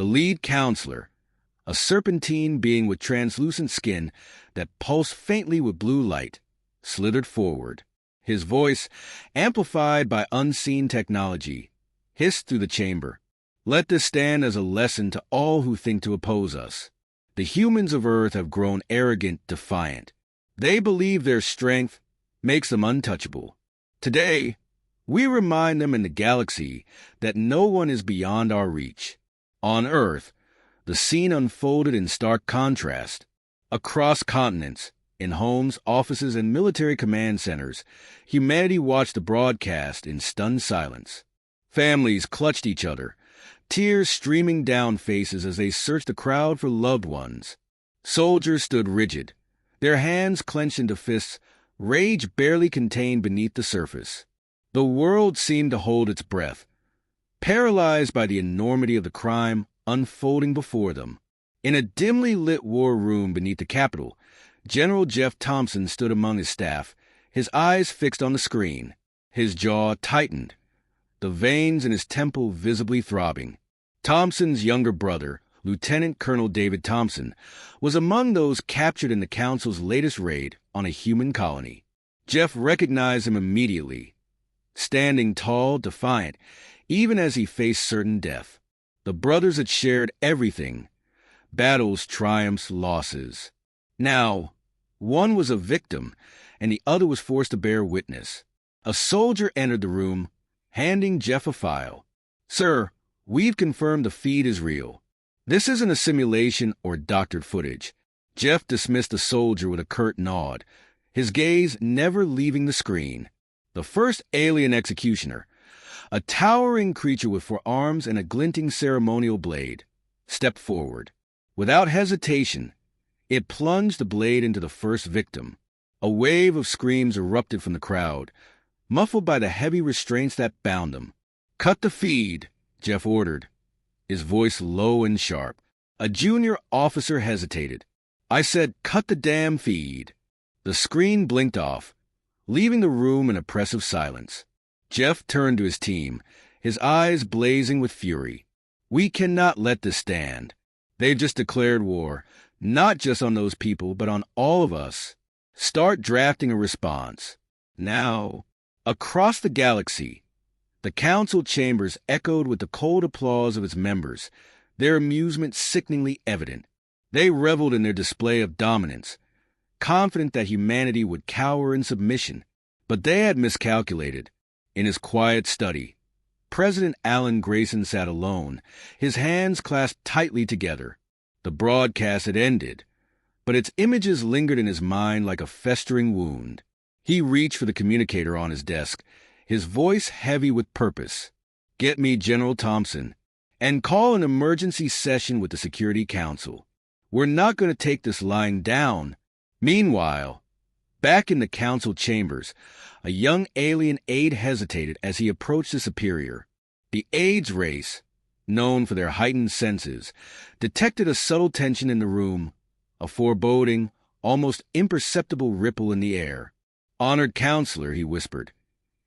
The lead counselor, a serpentine being with translucent skin that pulsed faintly with blue light, slithered forward. His voice, amplified by unseen technology, hissed through the chamber. Let this stand as a lesson to all who think to oppose us. The humans of Earth have grown arrogant, defiant. They believe their strength makes them untouchable. Today, we remind them in the galaxy that no one is beyond our reach. On Earth, the scene unfolded in stark contrast. Across continents, in homes, offices, and military command centers, humanity watched the broadcast in stunned silence. Families clutched each other, tears streaming down faces as they searched the crowd for loved ones. Soldiers stood rigid, their hands clenched into fists, rage barely contained beneath the surface. The world seemed to hold its breath, paralyzed by the enormity of the crime unfolding before them. In a dimly lit war room beneath the Capitol, General Jeff Thompson stood among his staff, his eyes fixed on the screen. His jaw tightened, the veins in his temple visibly throbbing. Thompson's younger brother, Lieutenant Colonel David Thompson, was among those captured in the Council's latest raid on a human colony. Jeff recognized him immediately, standing tall, defiant, even as he faced certain death. The brothers had shared everything: battles, triumphs, losses. Now, one was a victim, and the other was forced to bear witness. A soldier entered the room, handing Jeff a file. "Sir, we've confirmed the feed is real. This isn't a simulation or doctored footage." Jeff dismissed the soldier with a curt nod, his gaze never leaving the screen. The first alien executioner, a towering creature with 4 arms and a glinting ceremonial blade, stepped forward. Without hesitation, it plunged the blade into the first victim. A wave of screams erupted from the crowd, muffled by the heavy restraints that bound them. "Cut the feed," Jeff ordered, his voice low and sharp. A junior officer hesitated. "I said, cut the damn feed." The screen blinked off, leaving the room in oppressive silence. Jeff turned to his team, his eyes blazing with fury. "We cannot let this stand. They've just declared war, not just on those people, but on all of us. Start drafting a response. Now." Across the galaxy, the council chambers echoed with the cold applause of its members, their amusement sickeningly evident. They reveled in their display of dominance, confident that humanity would cower in submission. But they had miscalculated. In his quiet study, President Alan Grayson sat alone, his hands clasped tightly together. The broadcast had ended, but its images lingered in his mind like a festering wound. He reached for the communicator on his desk, his voice heavy with purpose. "Get me General Thompson, and call an emergency session with the Security Council. We're not going to take this lying down." Meanwhile, back in the council chambers, a young alien aide hesitated as he approached his superior. The aide's race, known for their heightened senses, detected a subtle tension in the room, a foreboding, almost imperceptible ripple in the air. "Honored counselor," he whispered,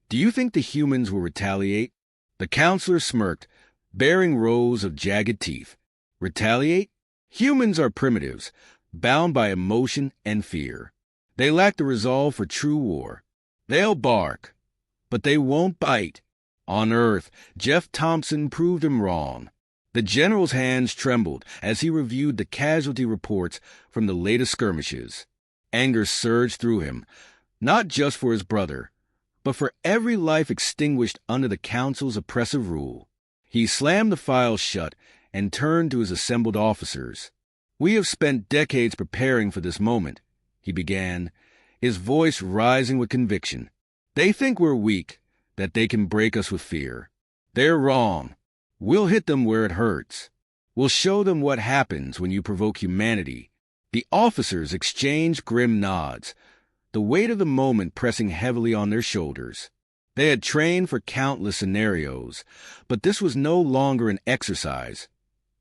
"do you think the humans will retaliate?" The counselor smirked, baring rows of jagged teeth. "Retaliate? Humans are primitives, bound by emotion and fear. They lack the resolve for true war. They'll bark, but they won't bite." On Earth, Jeff Thompson proved him wrong. The general's hands trembled as he reviewed the casualty reports from the latest skirmishes. Anger surged through him, not just for his brother, but for every life extinguished under the council's oppressive rule. He slammed the file shut and turned to his assembled officers. "We have spent decades preparing for this moment," he began, his voice rising with conviction. "They think we're weak, that they can break us with fear. They're wrong. We'll hit them where it hurts. We'll show them what happens when you provoke humanity." The officers exchanged grim nods, the weight of the moment pressing heavily on their shoulders. They had trained for countless scenarios, but this was no longer an exercise.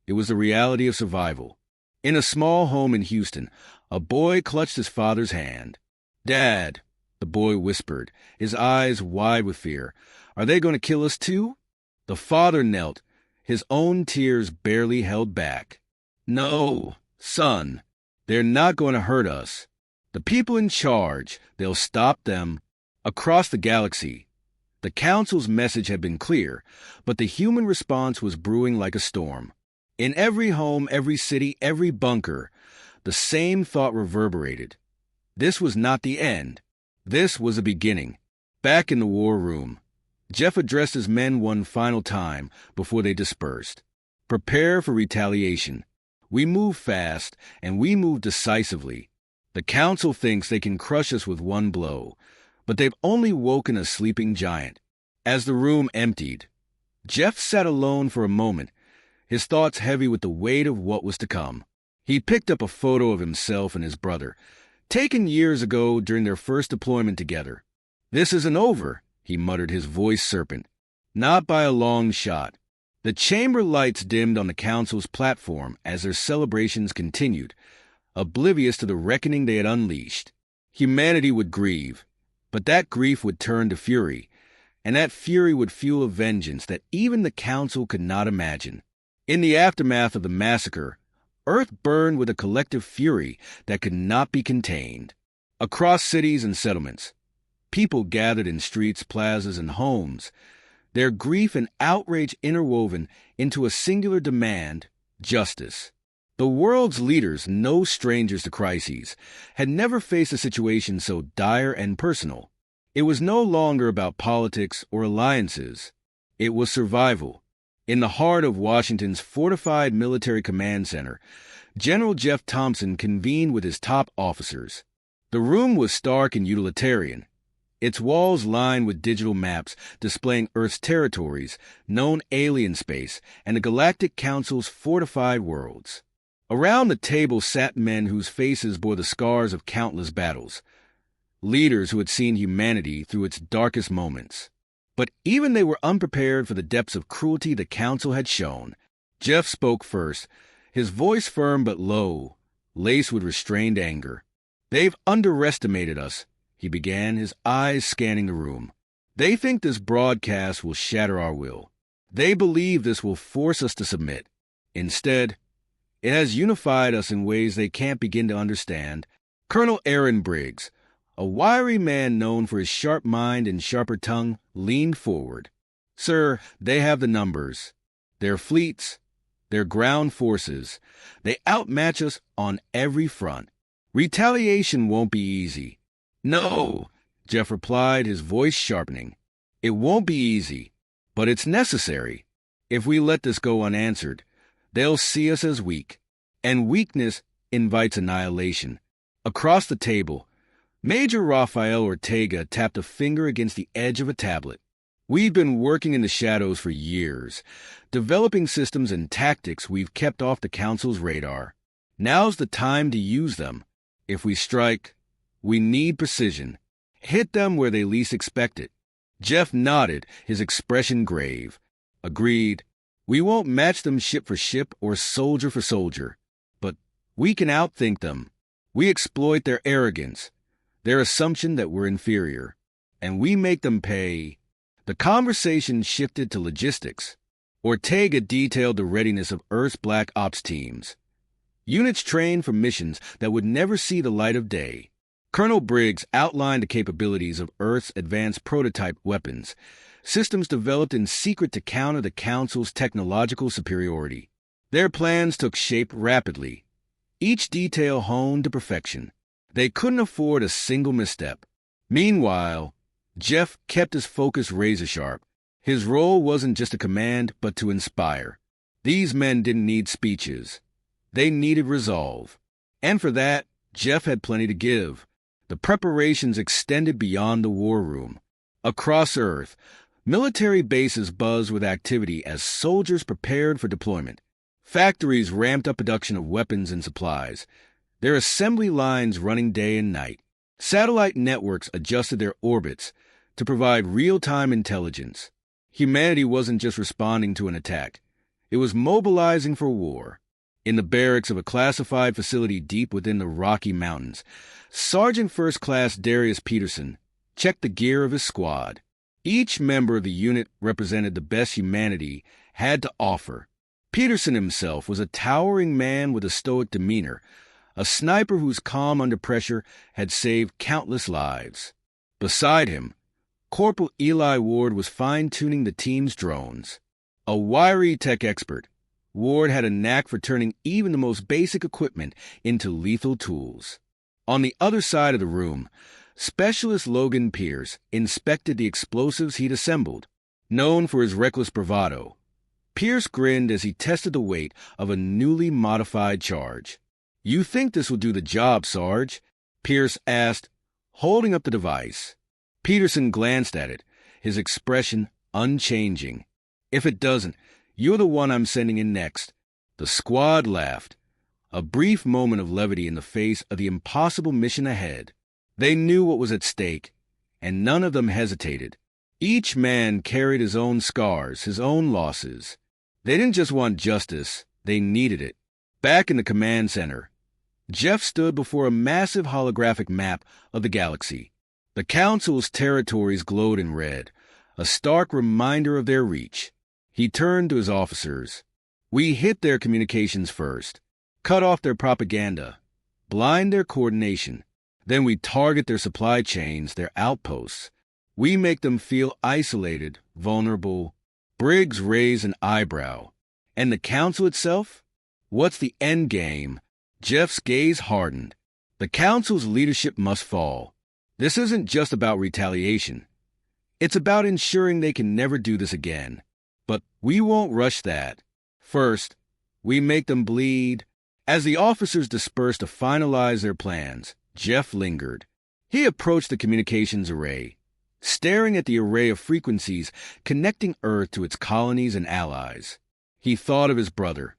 It was the reality of survival. In a small home in Houston, a boy clutched his father's hand. "Dad," the boy whispered, his eyes wide with fear, "are they going to kill us too?" The father knelt, his own tears barely held back. "No, son, they're not going to hurt us. The people in charge, they'll stop them." Across the galaxy, the Council's message had been clear, but the human response was brewing like a storm. In every home, every city, every bunker, the same thought reverberated. This was not the end. This was a beginning. Back in the war room, Jeff addressed his men one final time before they dispersed. "Prepare for retaliation. We move fast, and we move decisively. The Council thinks they can crush us with one blow, but they've only woken a sleeping giant." As the room emptied, Jeff sat alone for a moment, his thoughts heavy with the weight of what was to come. He picked up a photo of himself and his brother, taken years ago during their first deployment together. "This isn't over," he muttered, his voice serpent. "Not by a long shot." The chamber lights dimmed on the Council's platform as their celebrations continued, oblivious to the reckoning they had unleashed. Humanity would grieve, but that grief would turn to fury, and that fury would fuel a vengeance that even the Council could not imagine. In the aftermath of the massacre, Earth burned with a collective fury that could not be contained. Across cities and settlements, people gathered in streets, plazas, and homes, their grief and outrage interwoven into a singular demand: justice. The world's leaders, no strangers to crises, had never faced a situation so dire and personal. It was no longer about politics or alliances. It was survival. In the heart of Washington's fortified military command center, General Jeff Thompson convened with his top officers. The room was stark and utilitarian, its walls lined with digital maps displaying Earth's territories, known alien space, and the Galactic Council's fortified worlds. Around the table sat men whose faces bore the scars of countless battles, leaders who had seen humanity through its darkest moments. But even they were unprepared for the depths of cruelty the Council had shown. Jeff spoke first, his voice firm but low, laced with restrained anger. "They've underestimated us," he began, his eyes scanning the room. "They think this broadcast will shatter our will. They believe this will force us to submit. Instead, it has unified us in ways they can't begin to understand." Colonel Aaron Briggs, a wiry man known for his sharp mind and sharper tongue, leaned forward. "Sir, they have the numbers, their fleets, their ground forces. They outmatch us on every front. Retaliation won't be easy." "No," Jeff replied, his voice sharpening. "It won't be easy, but it's necessary. If we let this go unanswered, they'll see us as weak, and weakness invites annihilation." Across the table, Major Rafael Ortega tapped a finger against the edge of a tablet. "We've been working in the shadows for years, developing systems and tactics we've kept off the Council's radar. Now's the time to use them. If we strike, we need precision. Hit them where they least expect it." Jeff nodded, his expression grave. "Agreed. We won't match them ship for ship or soldier for soldier. But we can outthink them. We exploit their arrogance, their assumption that we're inferior, and we make them pay." The conversation shifted to logistics. Ortega detailed the readiness of Earth's Black Ops teams, units trained for missions that would never see the light of day. Colonel Briggs outlined the capabilities of Earth's advanced prototype weapons, systems developed in secret to counter the Council's technological superiority. Their plans took shape rapidly, each detail honed to perfection. They couldn't afford a single misstep. Meanwhile, Jeff kept his focus razor-sharp. His role wasn't just to command, but to inspire. These men didn't need speeches. They needed resolve. And for that, Jeff had plenty to give. The preparations extended beyond the war room. Across Earth, military bases buzzed with activity as soldiers prepared for deployment. Factories ramped up production of weapons and supplies, their assembly lines running day and night. Satellite networks adjusted their orbits to provide real-time intelligence. Humanity wasn't just responding to an attack. It was mobilizing for war. In the barracks of a classified facility deep within the Rocky Mountains, Sergeant First Class Darius Peterson checked the gear of his squad. Each member of the unit represented the best humanity had to offer. Peterson himself was a towering man with a stoic demeanor, a sniper whose calm under pressure had saved countless lives. Beside him, Corporal Eli Ward was fine-tuning the team's drones. A wiry tech expert, Ward had a knack for turning even the most basic equipment into lethal tools. On the other side of the room, Specialist Logan Pierce inspected the explosives he'd assembled. Known for his reckless bravado, Pierce grinned as he tested the weight of a newly modified charge. "You think this will do the job, Sarge?" Pierce asked, holding up the device. Peterson glanced at it, his expression unchanging. "If it doesn't, you're the one I'm sending in next." The squad laughed, a brief moment of levity in the face of the impossible mission ahead. They knew what was at stake, and none of them hesitated. Each man carried his own scars, his own losses. They didn't just want justice, they needed it. Back in the command center, Jeff stood before a massive holographic map of the galaxy. The Council's territories glowed in red, a stark reminder of their reach. He turned to his officers. "We hit their communications first, cut off their propaganda, blind their coordination. Then we target their supply chains, their outposts. We make them feel isolated, vulnerable." Briggs raised an eyebrow. "And the Council itself? What's the end game?" Jeff's gaze hardened. "The Council's leadership must fall. This isn't just about retaliation. It's about ensuring they can never do this again. But we won't rush that. First, we make them bleed." As the officers dispersed to finalize their plans, Jeff lingered. He approached the communications array, staring at the array of frequencies connecting Earth to its colonies and allies. He thought of his brother,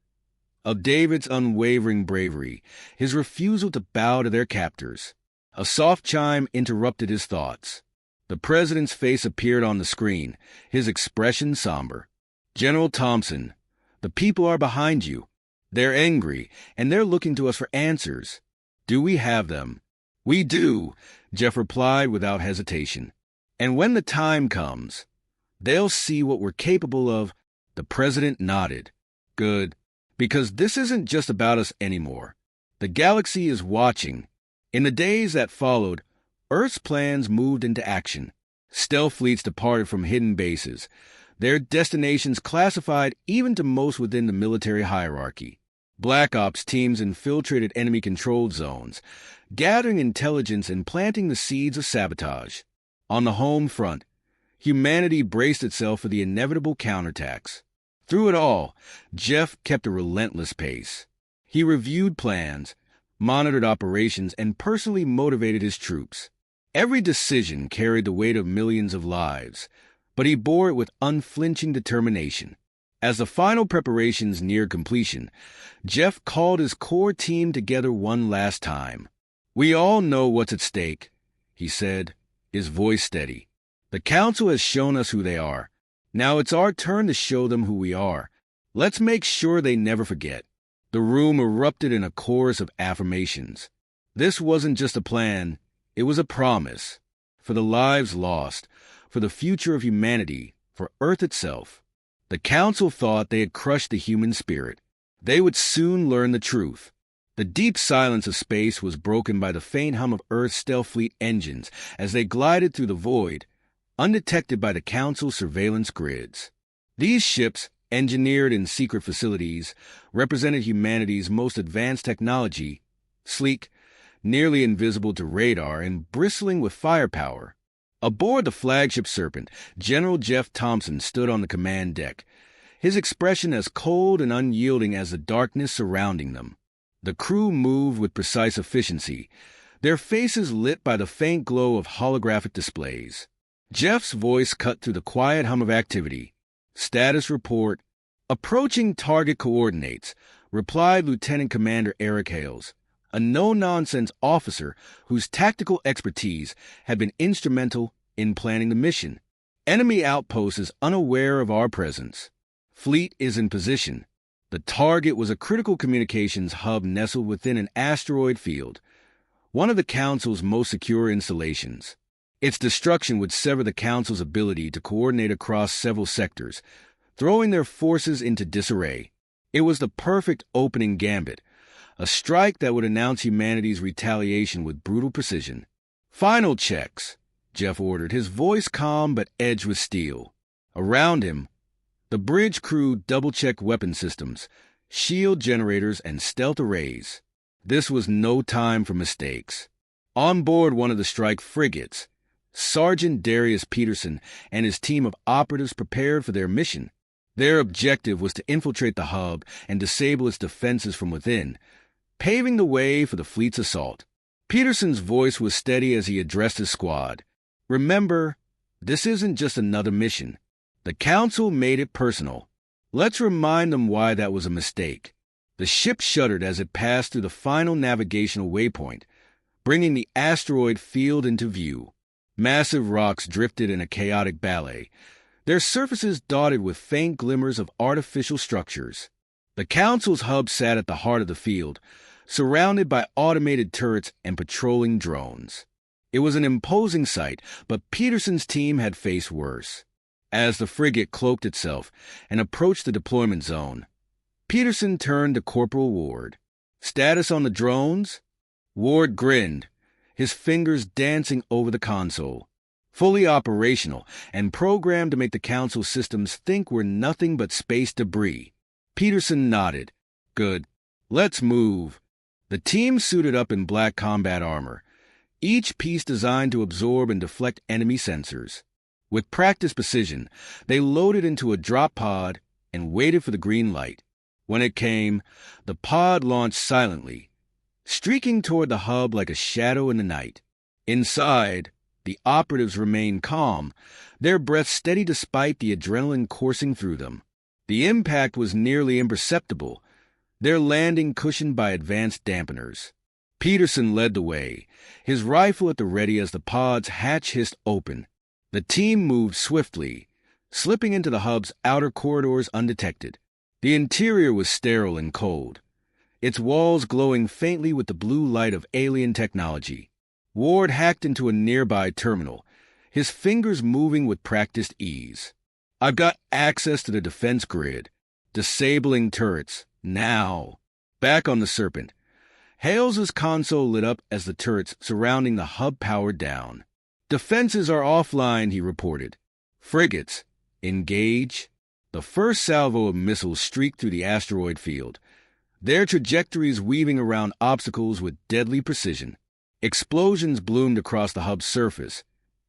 of David's unwavering bravery, his refusal to bow to their captors. A soft chime interrupted his thoughts. The president's face appeared on the screen, his expression somber. "General Thompson, the people are behind you. They're angry, and they're looking to us for answers. Do we have them?" "We do," Jeff replied without hesitation. "And when the time comes, they'll see what we're capable of." The president nodded. "Good, because this isn't just about us anymore. The galaxy is watching." In the days that followed, Earth's plans moved into action. Stealth fleets departed from hidden bases, their destinations classified even to most within the military hierarchy. Black Ops teams infiltrated enemy-controlled zones, gathering intelligence and planting the seeds of sabotage. On the home front, humanity braced itself for the inevitable counterattacks. Through it all, Jeff kept a relentless pace. He reviewed plans, monitored operations, and personally motivated his troops. Every decision carried the weight of millions of lives, but he bore it with unflinching determination. As the final preparations neared completion, Jeff called his core team together one last time. "We all know what's at stake," he said, his voice steady. "The Council has shown us who they are. Now it's our turn to show them who we are. Let's make sure they never forget." The room erupted in a chorus of affirmations. This wasn't just a plan, it was a promise. For the lives lost, for the future of humanity, for Earth itself. The Council thought they had crushed the human spirit. They would soon learn the truth. The deep silence of space was broken by the faint hum of Earth's stealth fleet engines as they glided through the void, undetected by the Council's surveillance grids. These ships, engineered in secret facilities, represented humanity's most advanced technology, sleek, nearly invisible to radar, and bristling with firepower. Aboard the flagship Serpent, General Jeff Thompson stood on the command deck, his expression as cold and unyielding as the darkness surrounding them. The crew moved with precise efficiency, their faces lit by the faint glow of holographic displays. Jeff's voice cut through the quiet hum of activity. "Status report. Approaching target coordinates," replied Lieutenant Commander Eric Hales, a no-nonsense officer whose tactical expertise had been instrumental in planning the mission. "Enemy outpost is unaware of our presence. Fleet is in position." The target was a critical communications hub nestled within an asteroid field, one of the Council's most secure installations. Its destruction would sever the Council's ability to coordinate across several sectors, throwing their forces into disarray. It was the perfect opening gambit, a strike that would announce humanity's retaliation with brutal precision. "Final checks," Jeff ordered, his voice calm but edged with steel. Around him, the bridge crew double-checked weapon systems, shield generators, and stealth arrays. This was no time for mistakes. On board one of the strike frigates, Sergeant Darius Peterson and his team of operatives prepared for their mission. Their objective was to infiltrate the hub and disable its defenses from within, paving the way for the fleet's assault. Peterson's voice was steady as he addressed his squad. "Remember, this isn't just another mission. The Council made it personal. Let's remind them why that was a mistake." The ship shuddered as it passed through the final navigational waypoint, bringing the asteroid field into view. Massive rocks drifted in a chaotic ballet, their surfaces dotted with faint glimmers of artificial structures. The Council's hub sat at the heart of the field, surrounded by automated turrets and patrolling drones. It was an imposing sight, but Peterson's team had faced worse. As the frigate cloaked itself and approached the deployment zone, Peterson turned to Corporal Ward. "Status on the drones?" Ward grinned, his fingers dancing over the console. "Fully operational and programmed to make the Council systems think we're nothing but space debris." Peterson nodded. "Good. Let's move." The team suited up in black combat armor, each piece designed to absorb and deflect enemy sensors. With practiced precision, they loaded into a drop pod and waited for the green light. When it came, the pod launched silently, streaking toward the hub like a shadow in the night. Inside, the operatives remained calm, their breath steady despite the adrenaline coursing through them. The impact was nearly imperceptible, their landing cushioned by advanced dampeners. Peterson led the way, his rifle at the ready as the pod's hatch hissed open. The team moved swiftly, slipping into the hub's outer corridors undetected. The interior was sterile and cold, its walls glowing faintly with the blue light of alien technology. Ward hacked into a nearby terminal, his fingers moving with practiced ease. "I've got access to the defense grid. Disabling turrets. Now." Back on the Serpent, Hales's console lit up as the turrets surrounding the hub powered down. "Defenses are offline," he reported. "Frigates, engage." The first salvo of missiles streaked through the asteroid field, their trajectories weaving around obstacles with deadly precision. Explosions bloomed across the hub's surface,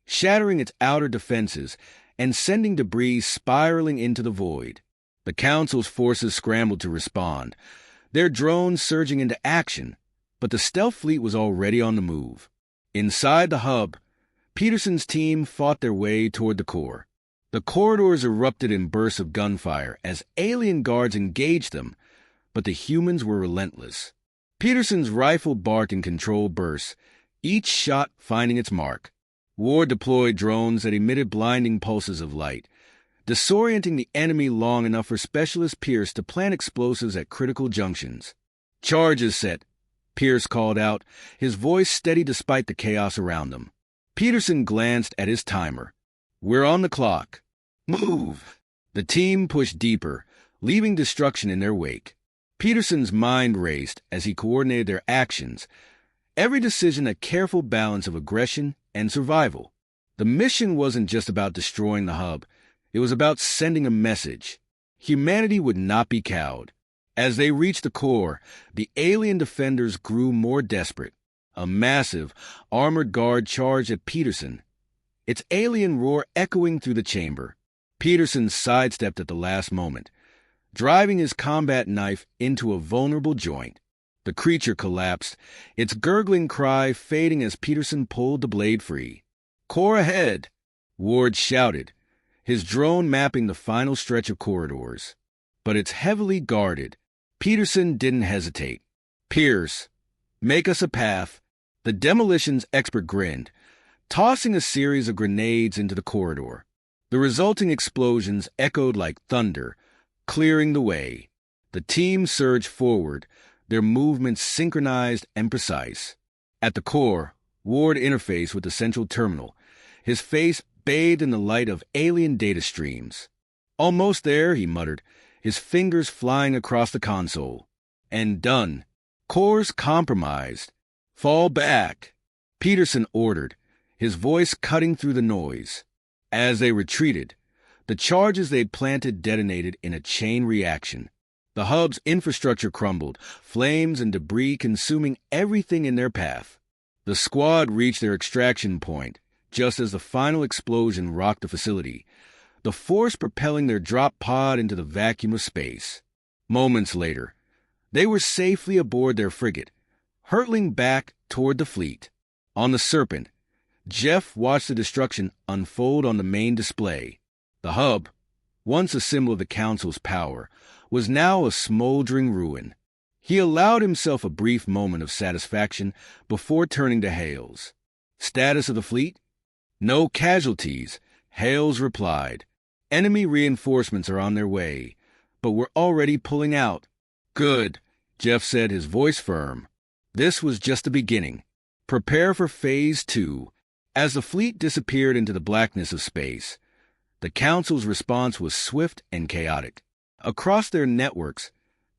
shattering its outer defenses and sending debris spiraling into the void. The Council's forces scrambled to respond, their drones surging into action, but the stealth fleet was already on the move. Inside the hub, Peterson's team fought their way toward the core. The corridors erupted in bursts of gunfire as alien guards engaged them, but the humans were relentless. Peterson's rifle barked in controlled bursts, each shot finding its mark. Ward deployed drones that emitted blinding pulses of light, disorienting the enemy long enough for Specialist Pierce to plant explosives at critical junctions. "Charge is set," Pierce called out, his voice steady despite the chaos around them. Peterson glanced at his timer. "We're on the clock. Move!" The team pushed deeper, leaving destruction in their wake. Peterson's mind raced as he coordinated their actions, every decision a careful balance of aggression and survival. The mission wasn't just about destroying the hub. It was about sending a message. Humanity would not be cowed. As they reached the core, the alien defenders grew more desperate. A massive, armored guard charged at Peterson, its alien roar echoing through the chamber. Peterson sidestepped at the last moment, driving his combat knife into a vulnerable joint. The creature collapsed, its gurgling cry fading as Peterson pulled the blade free. "Core ahead!" Ward shouted, his drone mapping the final stretch of corridors. But it's heavily guarded. Peterson didn't hesitate. "Pierce, make us a path." The demolitions expert grinned, tossing a series of grenades into the corridor. The resulting explosions echoed like thunder, clearing the way. The team surged forward, their movements synchronized and precise. At the core, Ward interfaced with the central terminal, his face bathed in the light of alien data streams. Almost there, he muttered, his fingers flying across the console. And done. Course compromised. Fall back, Peterson ordered, his voice cutting through the noise. As they retreated, the charges they'd planted detonated in a chain reaction. The hub's infrastructure crumbled, flames and debris consuming everything in their path. The squad reached their extraction point just as the final explosion rocked the facility, the force propelling their drop pod into the vacuum of space. Moments later, they were safely aboard their frigate, hurtling back toward the fleet. On the Serpent, Jeff watched the destruction unfold on the main display. The hub, once a symbol of the Council's power, was now a smoldering ruin. He allowed himself a brief moment of satisfaction before turning to Hales. Status of the fleet? No casualties, Hales replied. Enemy reinforcements are on their way, but we're already pulling out. Good, Jeff said, his voice firm. This was just the beginning. Prepare for Phase 2. As the fleet disappeared into the blackness of space, the Council's response was swift and chaotic. Across their networks,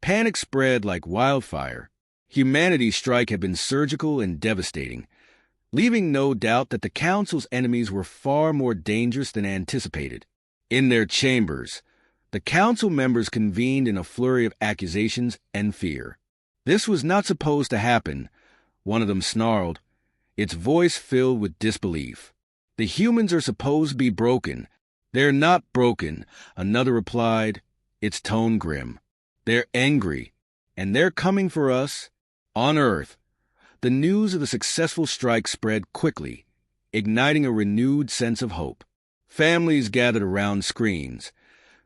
panic spread like wildfire. Humanity's strike had been surgical and devastating, leaving no doubt that the Council's enemies were far more dangerous than anticipated. In their chambers, the Council members convened in a flurry of accusations and fear. This was not supposed to happen, one of them snarled, its voice filled with disbelief. The humans are supposed to be broken. They're not broken, another replied, its tone grim. They're angry, and they're coming for us. On Earth, the news of the successful strike spread quickly, igniting a renewed sense of hope. Families gathered around screens,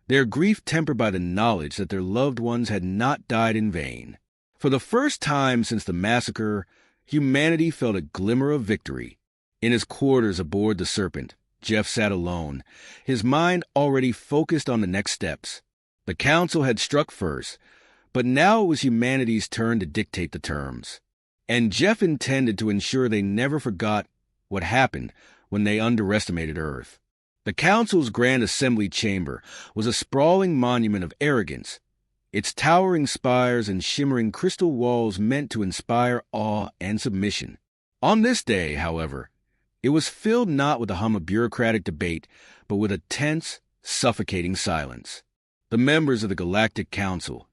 their grief tempered by the knowledge that their loved ones had not died in vain. For the first time since the massacre, humanity felt a glimmer of victory. In his quarters aboard the Serpent, Jeff sat alone, his mind already focused on the next steps. The Council had struck first, but now it was humanity's turn to dictate the terms. And Jeff intended to ensure they never forgot what happened when they underestimated Earth. The Council's Grand Assembly Chamber was a sprawling monument of arrogance, its towering spires and shimmering crystal walls meant to inspire awe and submission. On this day, however, it was filled not with the hum of bureaucratic debate, but with a tense, suffocating silence. The members of the Galactic Council,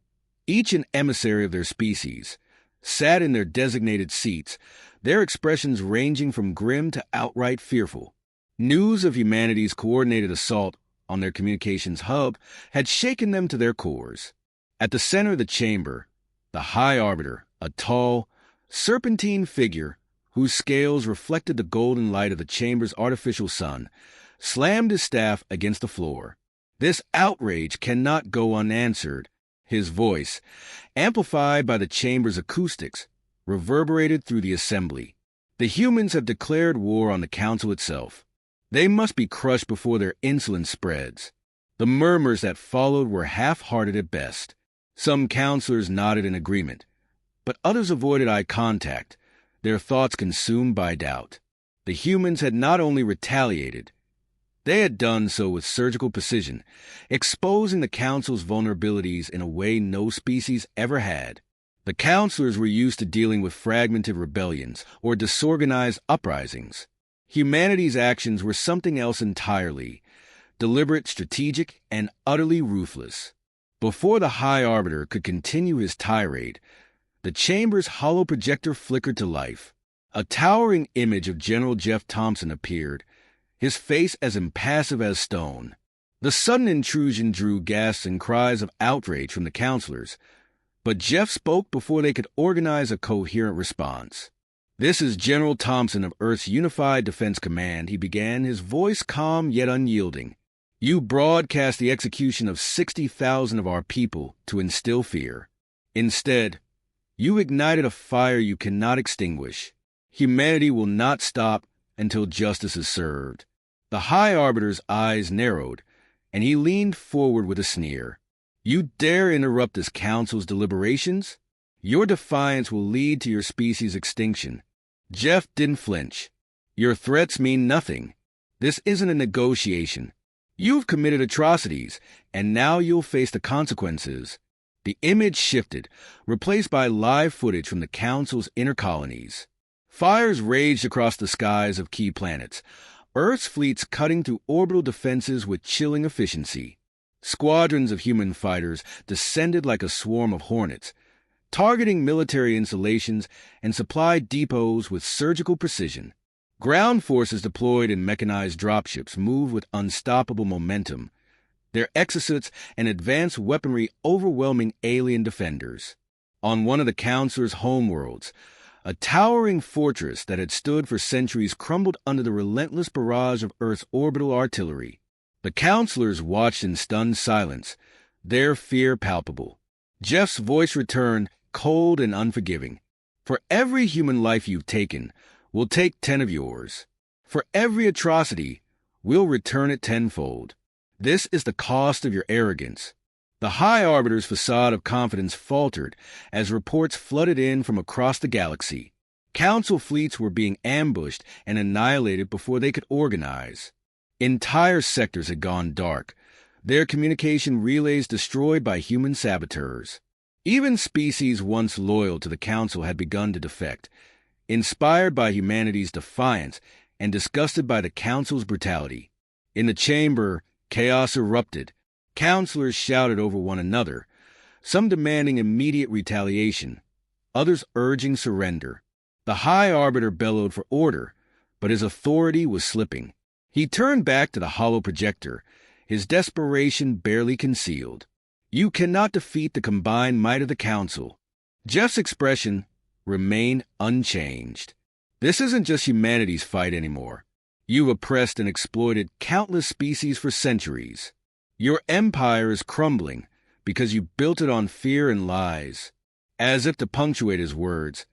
each an emissary of their species, sat in their designated seats, their expressions ranging from grim to outright fearful. News of humanity's coordinated assault on their communications hub had shaken them to their cores. At the center of the chamber, the High Arbiter, a tall, serpentine figure whose scales reflected the golden light of the chamber's artificial sun, slammed his staff against the floor. This outrage cannot go unanswered. His voice, amplified by the chamber's acoustics, reverberated through the assembly. The humans have declared war on the Council itself. They must be crushed before their insolence spreads. The murmurs that followed were half-hearted at best. Some counselors nodded in agreement, but others avoided eye contact, their thoughts consumed by doubt. The humans had not only retaliated, they had done so with surgical precision, exposing the Council's vulnerabilities in a way no species ever had. The counselors were used to dealing with fragmented rebellions or disorganized uprisings. Humanity's actions were something else entirely, deliberate, strategic, and utterly ruthless. Before the High Arbiter could continue his tirade, the chamber's hollow projector flickered to life. A towering image of General Jeff Thompson appeared, his face as impassive as stone. The sudden intrusion drew gasps and cries of outrage from the counselors, but Jeff spoke before they could organize a coherent response. "This is General Thompson of Earth's Unified Defense Command," he began, his voice calm yet unyielding. "You broadcast the execution of 60,000 of our people to instill fear. Instead, you ignited a fire you cannot extinguish. Humanity will not stop until justice is served." The High Arbiter's eyes narrowed, and he leaned forward with a sneer. "You dare interrupt this Council's deliberations? Your defiance will lead to your species' extinction." Jeff didn't flinch. "Your threats mean nothing. This isn't a negotiation. You've committed atrocities, and now you'll face the consequences. The image shifted, replaced by live footage from the Council's inner colonies. Fires raged across the skies of key planets, Earth's fleets cutting through orbital defenses with chilling efficiency. Squadrons of human fighters descended like a swarm of hornets, targeting military installations and supply depots with surgical precision. Ground forces deployed in mechanized dropships moved with unstoppable momentum, their exosuits and advanced weaponry overwhelming alien defenders. On one of the Councilor's homeworlds, a towering fortress that had stood for centuries crumbled under the relentless barrage of Earth's orbital artillery. The Councilors watched in stunned silence, their fear palpable. Jeff's voice returned, cold and unforgiving. For every human life you've taken, we'll take 10 of yours. For every atrocity, we'll return it tenfold. This is the cost of your arrogance. The High Arbiter's facade of confidence faltered as reports flooded in from across the galaxy. Council fleets were being ambushed and annihilated before they could organize. Entire sectors had gone dark, their communication relays destroyed by human saboteurs. Even species once loyal to the Council had begun to defect, inspired by humanity's defiance and disgusted by the Council's brutality. In the chamber, chaos erupted. Councilors shouted over one another, some demanding immediate retaliation, others urging surrender. The High Arbiter bellowed for order, but his authority was slipping. He turned back to the hollow projector, his desperation barely concealed. You cannot defeat the combined might of the Council. Jeff's expression remained unchanged. This isn't just humanity's fight anymore. You've oppressed and exploited countless species for centuries. Your empire is crumbling because you built it on fear and lies. As if to punctuate his words,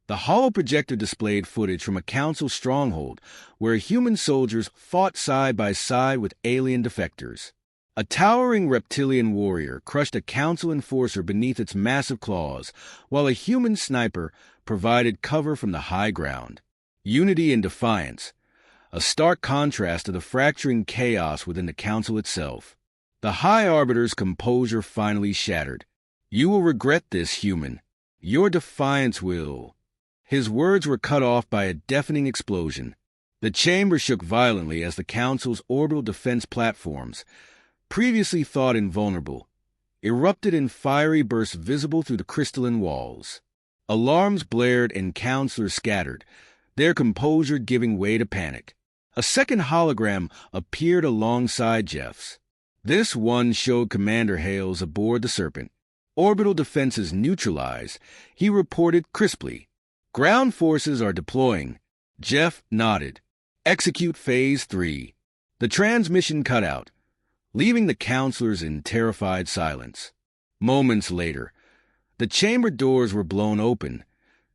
the hollow projector displayed footage from a Council stronghold where human soldiers fought side by side with alien defectors. A towering reptilian warrior crushed a Council enforcer beneath its massive claws, while a human sniper provided cover from the high ground. Unity and defiance, a stark contrast to the fracturing chaos within the Council itself. The High Arbiter's composure finally shattered. You will regret this, human. Your defiance will. His words were cut off by a deafening explosion. The chamber shook violently as the Council's orbital defense platforms, previously thought invulnerable, erupted in fiery bursts visible through the crystalline walls. Alarms blared and Councilors scattered, their composure giving way to panic. A second hologram appeared alongside Jeff's. This one showed Commander Hales aboard the Serpent. Orbital defenses neutralized, he reported crisply. Ground forces are deploying. Jeff nodded. Execute Phase 3. The transmission cut out, leaving the Councilors in terrified silence. Moments later, the chamber doors were blown open,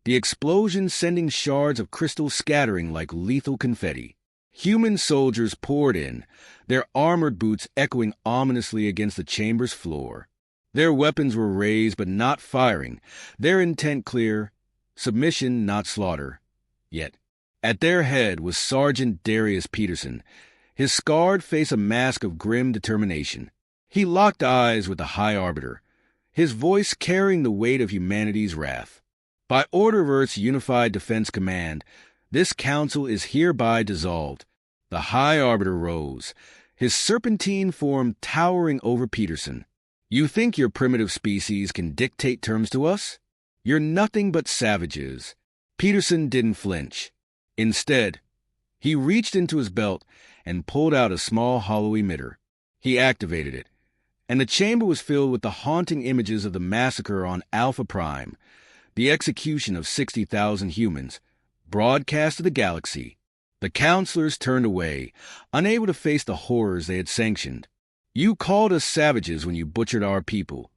the explosion sending shards of crystal scattering like lethal confetti. Human soldiers poured in, their armored boots echoing ominously against the chamber's floor. Their weapons were raised but not firing, their intent clear, submission not slaughter. Yet, at their head was Sergeant Darius Peterson, his scarred face a mask of grim determination. He locked eyes with the High Arbiter, his voice carrying the weight of humanity's wrath. By order of Earth's Unified Defense Command, this Council is hereby dissolved. The High Arbiter rose, his serpentine form towering over Peterson. You think your primitive species can dictate terms to us? You're nothing but savages. Peterson didn't flinch. Instead, he reached into his belt and pulled out a small hollow emitter. He activated it, and the chamber was filled with the haunting images of the massacre on Alpha Prime, the execution of 60,000 humans, broadcast to the galaxy. The Councilors turned away, unable to face the horrors they had sanctioned. You called us savages when you butchered our people,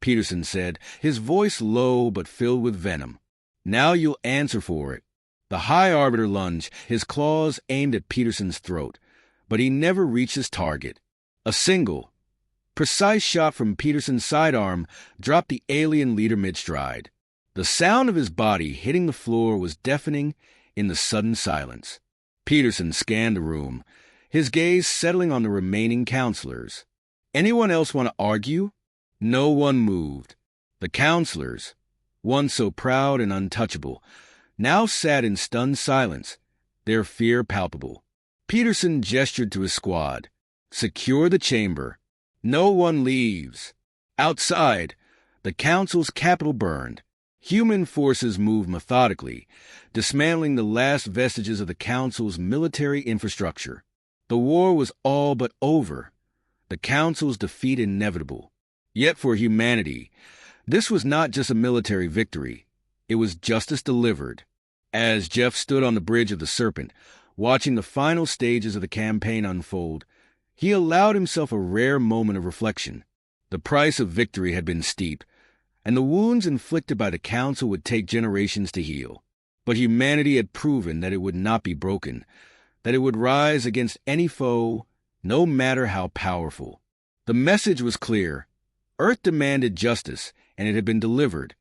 Peterson said, his voice low but filled with venom. Now you'll answer for it. The High Arbiter lunged, his claws aimed at Peterson's throat, but he never reached his target. A single, precise shot from Peterson's sidearm dropped the alien leader mid-stride. The sound of his body hitting the floor was deafening in the sudden silence. Peterson scanned the room, his gaze settling on the remaining counselors. Anyone else want to argue? No one moved. The counselors, once so proud and untouchable, now sat in stunned silence, their fear palpable. Peterson gestured to his squad. Secure the chamber. No one leaves. Outside, the council's capital burned. Human forces moved methodically, dismantling the last vestiges of the council's military infrastructure. The war was all but over, the council's defeat inevitable. Yet for humanity, this was not just a military victory. It was justice delivered. As Jeff stood on the bridge of the Serpent, watching the final stages of the campaign unfold, he allowed himself a rare moment of reflection. The price of victory had been steep, and the wounds inflicted by the council would take generations to heal. But humanity had proven that it would not be broken, that it would rise against any foe, no matter how powerful. The message was clear. Earth demanded justice, and it had been delivered.